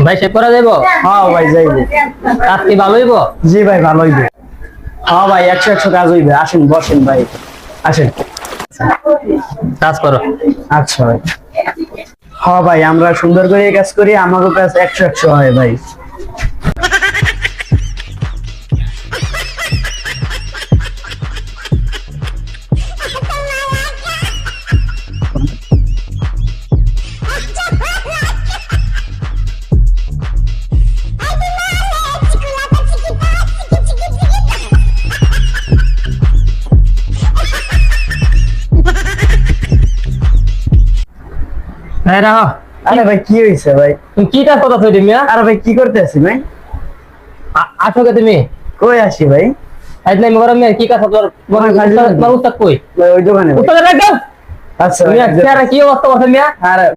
ভাই সে করা যাইব? হ্যাঁ ভাই যাইব। কাজ কি ভালো হইব? জি ভাই ভালো হইবে। হ্যাঁ ভাই 100 কাজ হইবে। আসেন বসেন ভাই, আসেন কাজ করো। আচ্ছা ভাই। হ্যাঁ ভাই আমরা সুন্দর করে কাজ করি, আমারও কাজ 100 হয় ভাই। ভাই রাখো। আরে ভাই কি হয়েছে ভাই? তুমি কি কাজ করতেছো এটা মিয়া? আরে ভাই কি করতে আছি ভাই? আসো কে তুমি? কই আসি ভাই? আজ নাই মগর মিয়া কি কাজ করতেছো? তোমার উস্তাদ কই? ভাই ওই দোকানে ভাই। উস্তাদ রাখ দাও। আচ্ছা ভাই। মিয়া কি অবস্থা করছে মিয়া? আরে